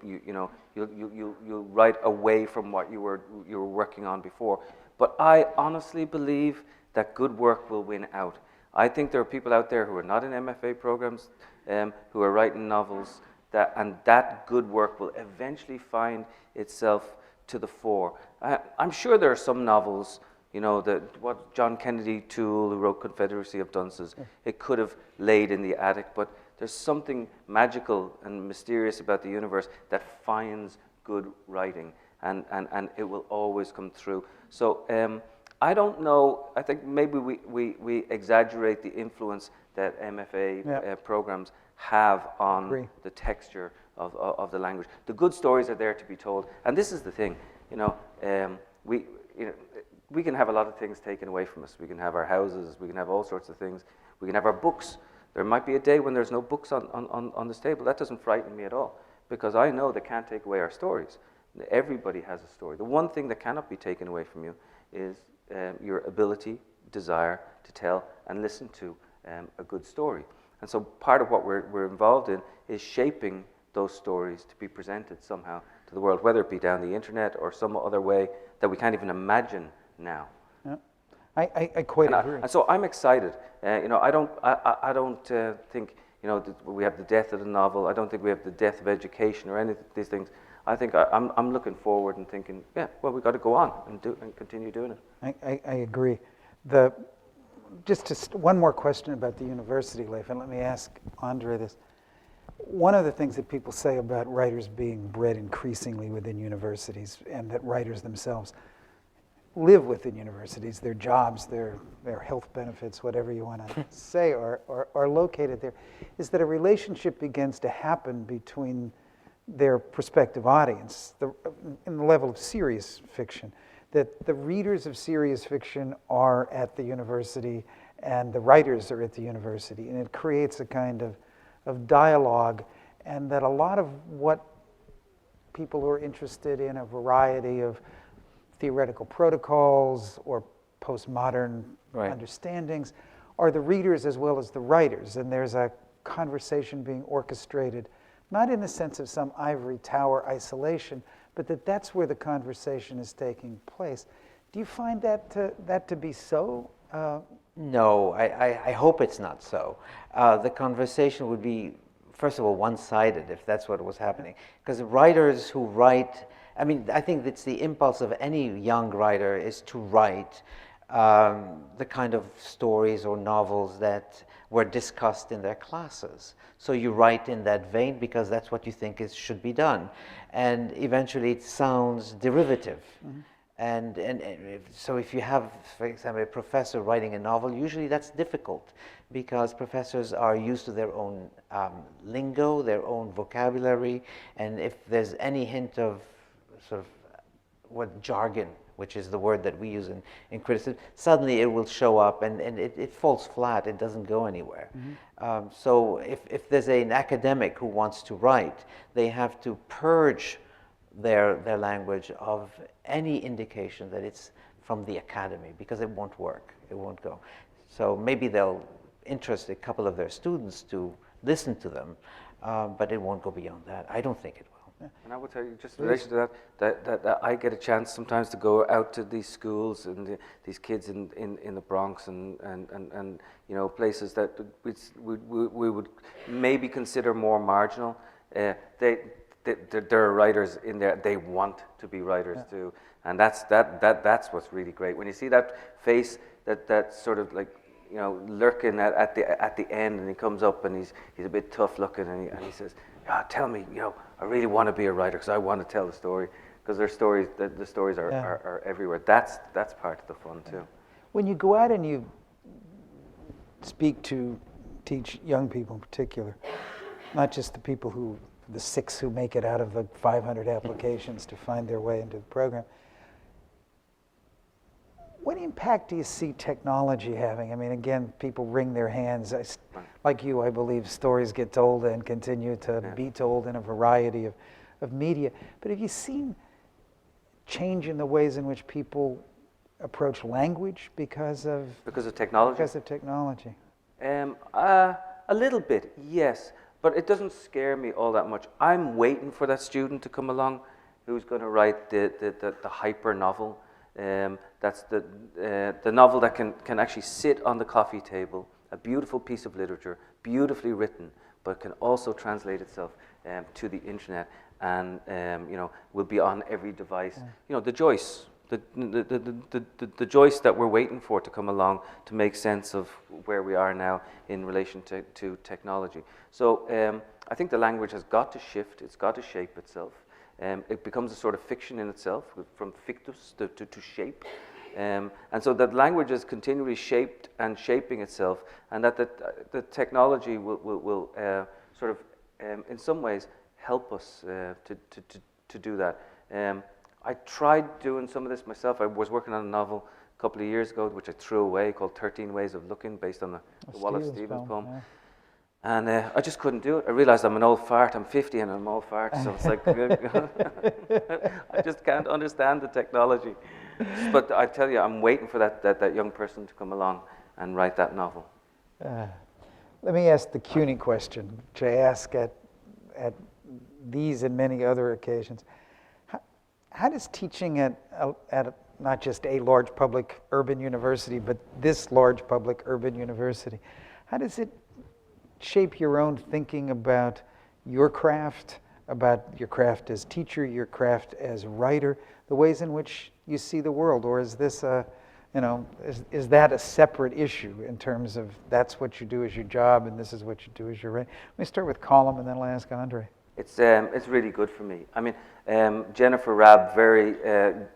write away from what you were working on before. But I honestly believe that good work will win out. I think there are people out there who are not in MFA programs, who are writing novels, and that good work will eventually find itself to the fore. I'm sure there are some novels, what John Kennedy Toole, who wrote Confederacy of Dunces, it could have laid in the attic, but there's something magical and mysterious about the universe that finds good writing, and it will always come through. So I don't know, I think maybe we exaggerate the influence that MFA programs have on the texture of the language. The good stories are there to be told, and this is the thing, we can have a lot of things taken away from us. We can have our houses, we can have all sorts of things, we can have our books. There might be a day when there's no books on this table. That doesn't frighten me at all, because I know they can't take away our stories. Everybody has a story. The one thing that cannot be taken away from you is your ability, desire to tell and listen to a good story. And so part of what we're involved in is shaping those stories to be presented somehow to the world, whether it be down the internet or some other way that we can't even imagine now. Yeah. I quite agree. And so I'm excited. I don't think that we have the death of the novel. I don't think we have the death of education or any of these things. I think I'm looking forward and thinking, we've got to go on and continue doing it. I agree. Just one more question about the university life, and let me ask Andre this. One of the things that people say about writers being bred increasingly within universities, and that writers themselves live within universities, their jobs, their health benefits, whatever you want to say, are located there, is that a relationship begins to happen between their prospective audience, in the level of serious fiction, that the readers of serious fiction are at the university and the writers are at the university, and it creates a kind of dialogue, and that a lot of what people who are interested in a variety of theoretical protocols or postmodern understandings are the readers as well as the writers, and there's a conversation being orchestrated, not in the sense of some ivory tower isolation, but that's where the conversation is taking place. Do you find that to be so? No, I hope it's not so. The conversation would be, first of all, one-sided if that's what was happening. Because writers who write, I mean, I think it's the impulse of any young writer is to write the kind of stories or novels that were discussed in their classes. So you write in that vein because that's what you think should be done. And eventually it sounds derivative. Mm-hmm. And so if you have, for example, a professor writing a novel, usually that's difficult because professors are used to their own lingo, their own vocabulary, and if there's any hint of sort of what jargon, which is the word that we use in criticism, suddenly it will show up and it falls flat, it doesn't go anywhere. Mm-hmm. So if there's an academic who wants to write, they have to purge their language of any indication that it's from the academy, because it won't work, it won't go. So maybe they'll interest a couple of their students to listen to them, but it won't go beyond that. I don't think it will. And I will tell you, just in relation to that I get a chance sometimes to go out to these schools and these kids in the Bronx and you know, places that we would maybe consider more marginal. There are writers in there. They want to be writers too, and that's what's really great. When you see that face, that sort of like, you know, lurking at the end, and he comes up and he's a bit tough looking, and he says, "Yeah, tell me, you know, I really want to be a writer because I want to tell the story." Because their stories, the stories are everywhere. That's part of the fun too. When you go out and you teach young people in particular, not just the people the 6 who make it out of the 500 applications to find their way into the program. What impact do you see technology having? I mean, again, people wring their hands. Like you, I believe stories get told and continue to be told in a variety of media. But have you seen change in the ways in which people approach language because of technology? Because of technology. A little bit, yes. But it doesn't scare me all that much. I'm waiting for that student to come along who's going to write the hyper novel. That's the novel that can actually sit on the coffee table, a beautiful piece of literature, beautifully written, but can also translate itself to the internet and you know, will be on every device. Yeah. You know, the Joyce. The Joyce that we're waiting for to come along to make sense of where we are now in relation to technology. So I think the language has got to shift, it's got to shape itself. It becomes a sort of fiction in itself, from fictus to shape. And so that language is continually shaped and shaping itself, and that the technology will sort of, in some ways, help us to do that. I tried doing some of this myself. I was working on a novel a couple of years ago, which I threw away, called 13 Ways of Looking, based on the Wallace Stevens poem. Yeah. And I just couldn't do it. I realized I'm an old fart. I'm 50 and I'm an old fart, so it's like, I just can't understand the technology. But I tell you, I'm waiting for that young person to come along and write that novel. Let me ask the CUNY question, which I ask at these and many other occasions. How does teaching at not just a large public urban university, but this large public urban university, how does it shape your own thinking about your craft as teacher, your craft as writer, the ways in which you see the world? Or is this is that a separate issue in terms of that's what you do as your job and this is what you do as your writing? Let me start with Colum and then I'll ask André. It's really good for me. I mean, Jennifer Rabb very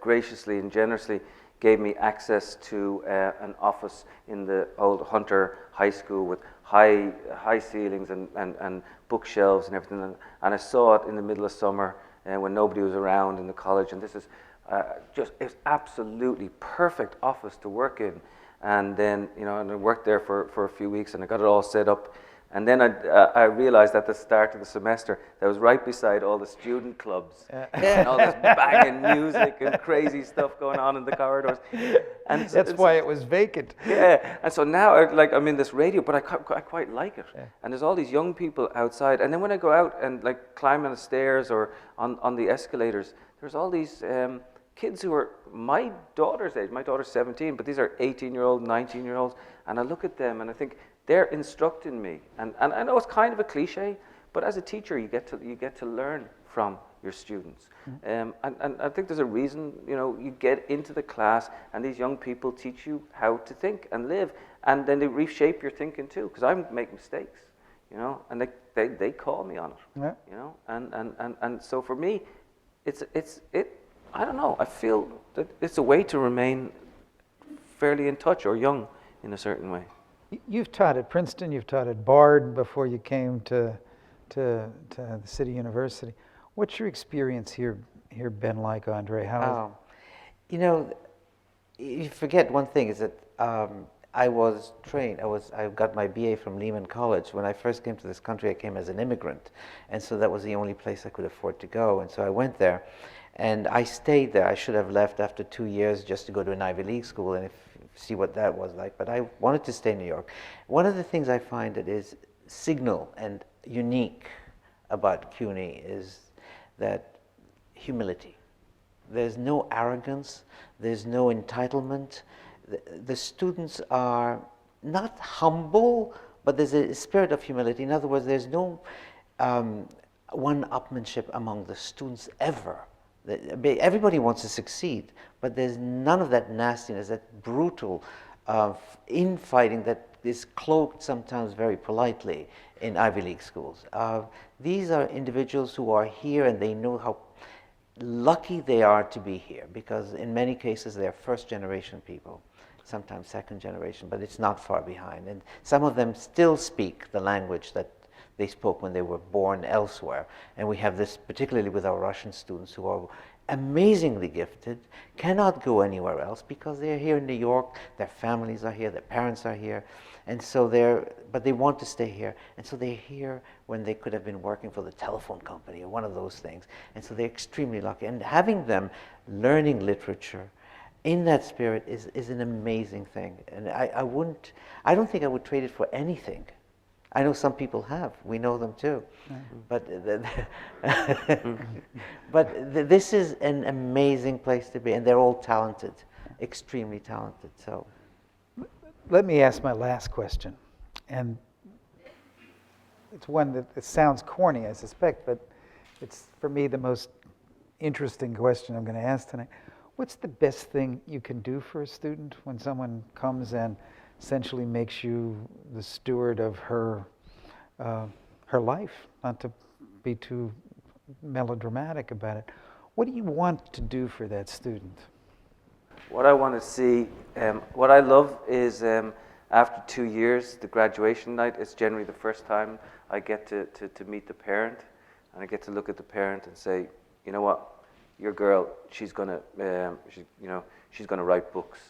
graciously and generously gave me access to an office in the old Hunter High School with high ceilings and bookshelves and everything. And I saw it in the middle of summer when nobody was around in the college. And this is it's absolutely perfect office to work in. And then, and I worked there for a few weeks and I got it all set up. And then I realized at the start of the semester that I was right beside all the student clubs and all this banging music and crazy stuff going on in the corridors. And That's why it was vacant. Yeah, and so now I'm in this radio, but I quite like it. Yeah. And there's all these young people outside. And then when I go out and climb on the stairs or on the escalators, there's all these kids who are my daughter's age. My daughter's 17, but these are 18-year-old, 19-year-olds. And I look at them and I think, they're instructing me, and I know it's kind of a cliche, but as a teacher, you get to learn from your students, and I think there's a reason you get into the class, and these young people teach you how to think and live, and then they reshape your thinking too, because I make mistakes, and they call me on it, yeah. And so for me, it's I don't know, I feel that it's a way to remain fairly in touch or young in a certain way. You've taught at Princeton, you've taught at Bard before you came to the City University. What's your experience here been like, Andre? How you forget one thing is that I was trained. I got my BA from Lehman College. When I first came to this country, I came as an immigrant, and so that was the only place I could afford to go. And so I went there, and I stayed there. I should have left after 2 years just to go to an Ivy League school, and see what that was like, but I wanted to stay in New York. One of the things I find that is signal and unique about CUNY is that humility. There's no arrogance, there's no entitlement. The students are not humble, but there's a spirit of humility. In other words, there's no one-upmanship among the students ever. Everybody wants to succeed, but there's none of that nastiness, that brutal infighting that is cloaked sometimes very politely in Ivy League schools. These are individuals who are here and they know how lucky they are to be here, because in many cases they're first-generation people, sometimes second generation, but it's not far behind. And some of them still speak the language that they spoke when they were born elsewhere. And we have this particularly with our Russian students who are amazingly gifted, cannot go anywhere else because they're here in New York, their families are here, their parents are here, and so but they want to stay here, and so they're here when they could have been working for the telephone company or one of those things, and so they're extremely lucky. And having them learning literature in that spirit is an amazing thing, and I don't think I would trade it for anything. I know some people have. We know them too. Mm-hmm. But this is an amazing place to be, and they're all talented, extremely talented. So, let me ask my last question, and it's one that it sounds corny, I suspect, but it's for me the most interesting question I'm going to ask tonight. What's the best thing you can do for a student when someone comes and essentially makes you the steward of her life, not to be too melodramatic about it? What do you want to do for that student? What I want to see, what I love is after 2 years, the graduation night is generally the first time I get to meet the parent, and I get to look at the parent and say, you know what, your girl, she's gonna write books,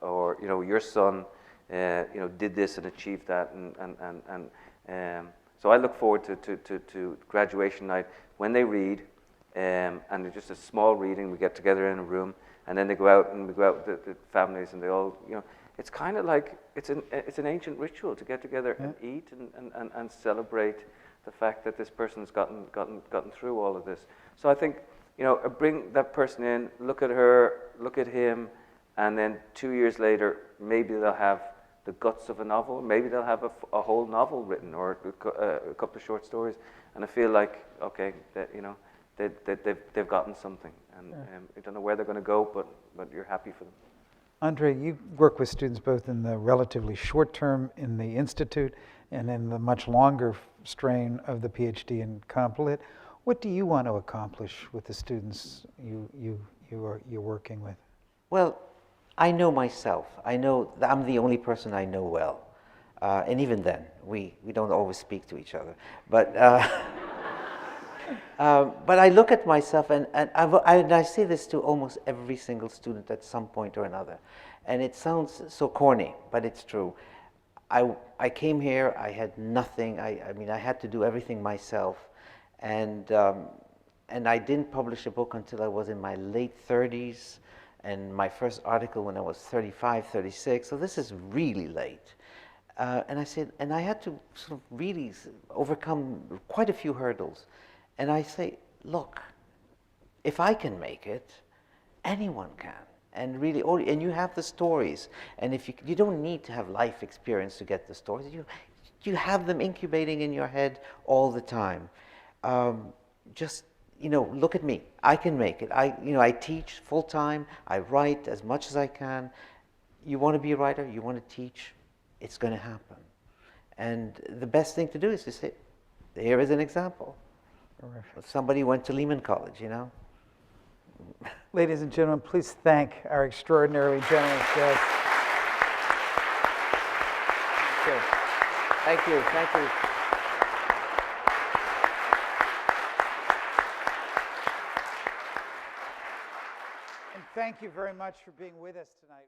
or your son, did this and achieved that, and so I look forward to graduation night when they read, and it's just a small reading. We get together in a room, and then they go out and we go out with the families, and they all, it's kind of like it's an ancient ritual to get together and eat and celebrate the fact that this person's gotten through all of this. So I think, bring that person in, look at her, look at him, and then 2 years later, maybe they'll have the guts of a novel. Maybe they'll have a whole novel written, or a couple of short stories. And I feel like, okay, that they've gotten something, and I don't know where they're going to go, but you're happy for them. Andre, you work with students both in the relatively short term in the Institute and in the much longer strain of the PhD in Comp Lit. What do you want to accomplish with the students you're working with? Well, I know myself. I know that I'm the only person I know well. And even then, we don't always speak to each other. But I look at myself, and I say this to almost every single student at some point or another. And it sounds so corny, but it's true. I came here, I had nothing. I mean, I had to do everything myself. And I didn't publish a book until I was in my late 30s, and my first article when I was 35, 36. So this is really late. And I said, and I had to sort of really overcome quite a few hurdles. And I say, look, if I can make it, anyone can. And really, and you have the stories. And if you don't need to have life experience to get the stories. You have them incubating in your head all the time. Just, look at me. I can make it. I teach full time. I write as much as I can. You want to be a writer? You want to teach? It's going to happen. And the best thing to do is to say, here is an example. Terrific. Somebody went to Lehman College, Ladies and gentlemen, please thank our extraordinarily generous guest. Thank you. Thank you. And thank you very much for being with us tonight.